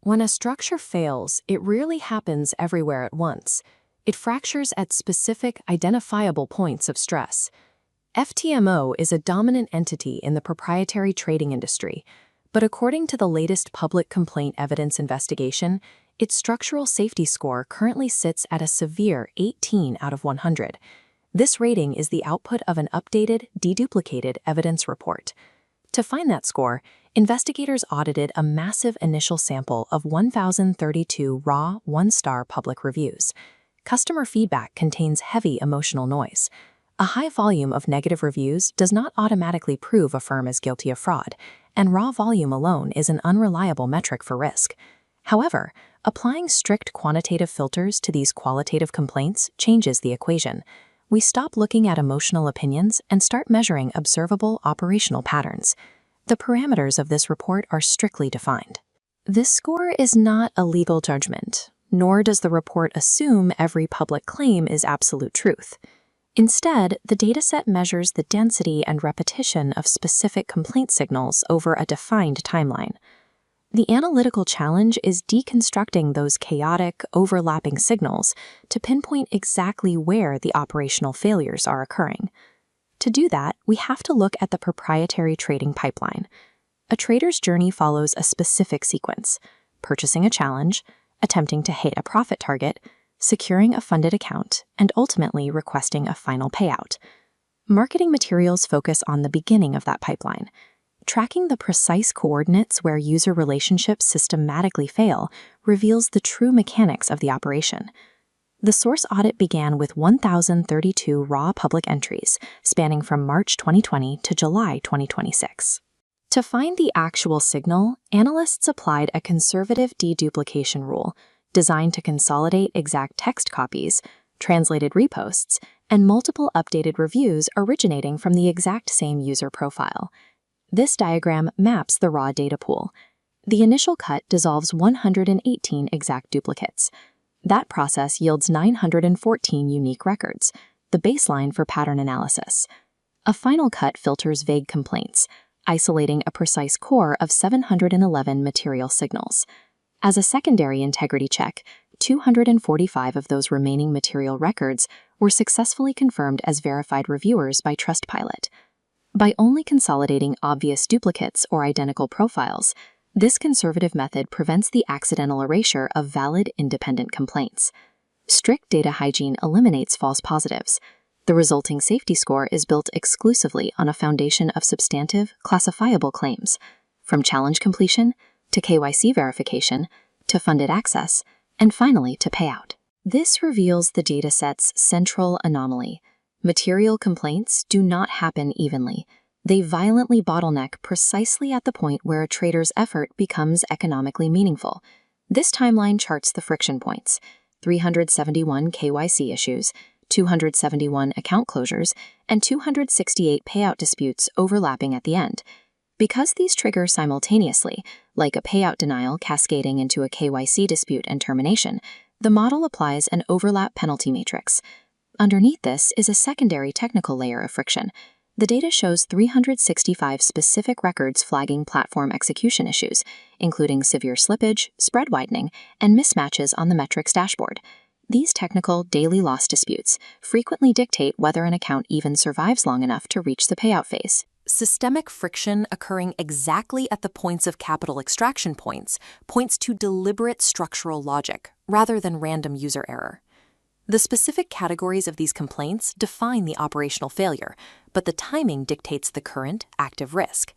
When a structure fails, it rarely happens everywhere at once. It fractures at specific, identifiable points of stress. FTMO is a dominant entity in the proprietary trading industry, but according to the latest public complaint evidence investigation, its structural safety score currently sits at a severe 18 out of 100. This rating is the output of an updated, deduplicated evidence report. To find that score, investigators audited a massive initial sample of 1,032 raw, one-star public reviews. Customer feedback contains heavy emotional noise. A high volume of negative reviews does not automatically prove a firm is guilty of fraud, and raw volume alone is an unreliable metric for risk. However, applying strict quantitative filters to these qualitative complaints changes the equation. We stop looking at emotional opinions and start measuring observable operational patterns. The parameters of this report are strictly defined. This score is not a legal judgment, nor does the report assume every public claim is absolute truth. Instead, the dataset measures the density and repetition of specific complaint signals over a defined timeline. The analytical challenge is deconstructing those chaotic, overlapping signals to pinpoint exactly where the operational failures are occurring. To do that, we have to look at the proprietary trading pipeline. A trader's journey follows a specific sequence: purchasing a challenge, attempting to hit a profit target, securing a funded account, and ultimately requesting a final payout. Marketing materials focus on the beginning of that pipeline. Tracking the precise coordinates where user relationships systematically fail reveals the true mechanics of the operation. The source audit began with 1,032 raw public entries, spanning from March 2020 to July 2026. To find the actual signal, analysts applied a conservative deduplication rule designed to consolidate exact text copies, translated reposts, and multiple updated reviews originating from the exact same user profile. This diagram maps the raw data pool. The initial cut dissolves 118 exact duplicates. That process yields 914 unique records, the baseline for pattern analysis. A final cut filters vague complaints, isolating a precise core of 711 material signals. As a secondary integrity check, 245 of those remaining material records were successfully confirmed as verified reviewers by Trustpilot. By only consolidating obvious duplicates or identical profiles, this conservative method prevents the accidental erasure of valid independent complaints. Strict data hygiene eliminates false positives. The resulting safety score is built exclusively on a foundation of substantive, classifiable claims, from challenge completion to KYC verification to funded access, and finally to payout. This reveals the dataset's central anomaly. Material complaints do not happen evenly. They violently bottleneck precisely at the point where a trader's effort becomes economically meaningful. This timeline charts the friction points: 371 KYC issues, 271 account closures, and 268 payout disputes overlapping at the end. Because these trigger simultaneously, like a payout denial cascading into a KYC dispute and termination, the model applies an overlap penalty matrix. Underneath this is a secondary technical layer of friction. The data shows 365 specific records flagging platform execution issues, including severe slippage, spread widening, and mismatches on the metrics dashboard. These technical daily loss disputes frequently dictate whether an account even survives long enough to reach the payout phase. Systemic friction occurring exactly at the points of capital extraction points points to deliberate structural logic rather than random user error. The specific categories of these complaints define the operational failure, but the timing dictates the current, active risk.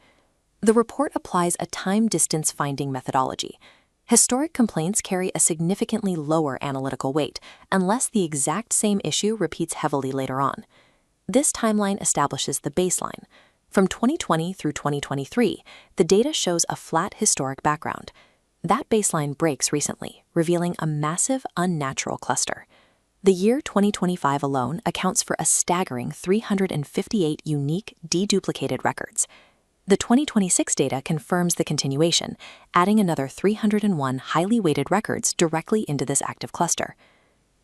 The report applies a time-distance finding methodology. Historic complaints carry a significantly lower analytical weight unless the exact same issue repeats heavily later on. This timeline establishes the baseline. From 2020 through 2023, the data shows a flat historic background. That baseline breaks recently, revealing a massive, unnatural cluster. The year 2025 alone accounts for a staggering 358 unique, deduplicated records. The 2026 data confirms the continuation, adding another 301 highly weighted records directly into this active cluster.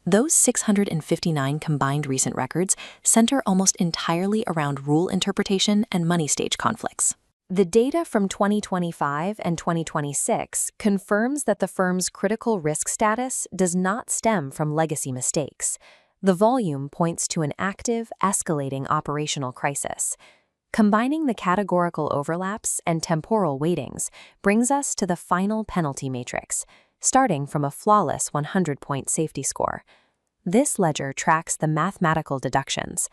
Those 659 combined recent records center almost entirely around rule interpretation and money stage conflicts. The data from 2025 and 2026 confirms that the firm's critical risk status does not stem from legacy mistakes. The volume points to an active, escalating operational crisis. Combining the categorical overlaps and temporal weightings brings us to the final penalty matrix, starting from a flawless 100-point safety score. This ledger tracks the mathematical deductions.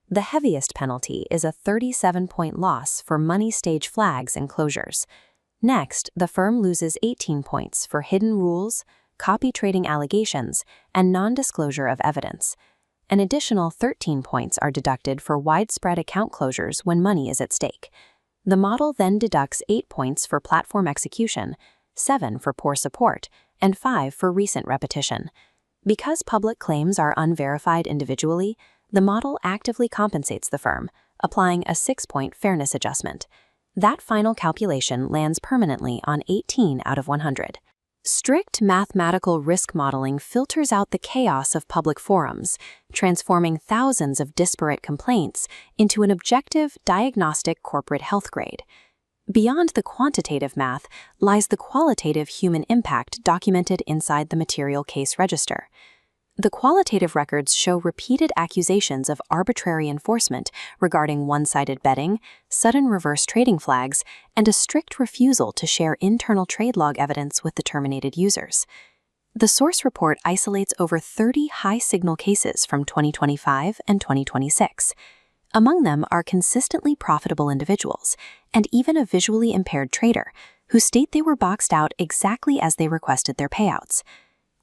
The heaviest penalty is a 37-point loss for money stage flags and closures. Next, the firm loses 18 points for hidden rules, copy trading allegations, and non-disclosure of evidence. An additional 13 points are deducted for widespread account closures when money is at stake. The model then deducts 8 points for platform execution, 7 for poor support, and 5 for recent repetition. Because public claims are unverified individually, the model actively compensates the firm, applying a 6-point fairness adjustment. That final calculation lands permanently on 18 out of 100. Strict mathematical risk modeling filters out the chaos of public forums, transforming thousands of disparate complaints into an objective, diagnostic corporate health grade. Beyond the quantitative math lies the qualitative human impact documented inside the material case register. The qualitative records show repeated accusations of arbitrary enforcement regarding one-sided betting, sudden reverse trading flags, and a strict refusal to share internal trade log evidence with the terminated users. The source report isolates over 30 high-signal cases from 2025 and 2026. Among them are consistently profitable individuals, and even a visually impaired trader, who state they were boxed out exactly as they requested their payouts.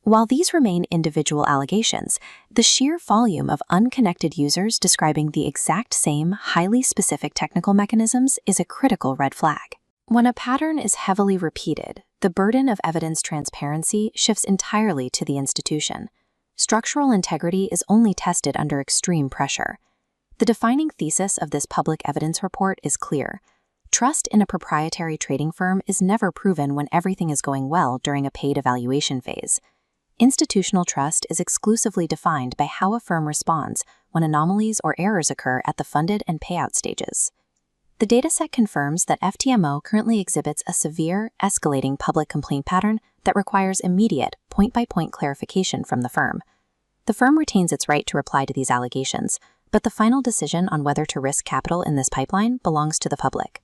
While these remain individual allegations, the sheer volume of unconnected users describing the exact same highly specific technical mechanisms is a critical red flag. When a pattern is heavily repeated, the burden of evidence transparency shifts entirely to the institution. Structural integrity is only tested under extreme pressure. The defining thesis of this public evidence report is clear. Trust in a proprietary trading firm is never proven when everything is going well during a paid evaluation phase. Institutional trust is exclusively defined by how a firm responds when anomalies or errors occur at the funded and payout stages. The dataset confirms that FTMO currently exhibits a severe, escalating public complaint pattern that requires immediate, point-by-point clarification from the firm. The firm retains its right to reply to these allegations, but the final decision on whether to risk capital in this pipeline belongs to the public.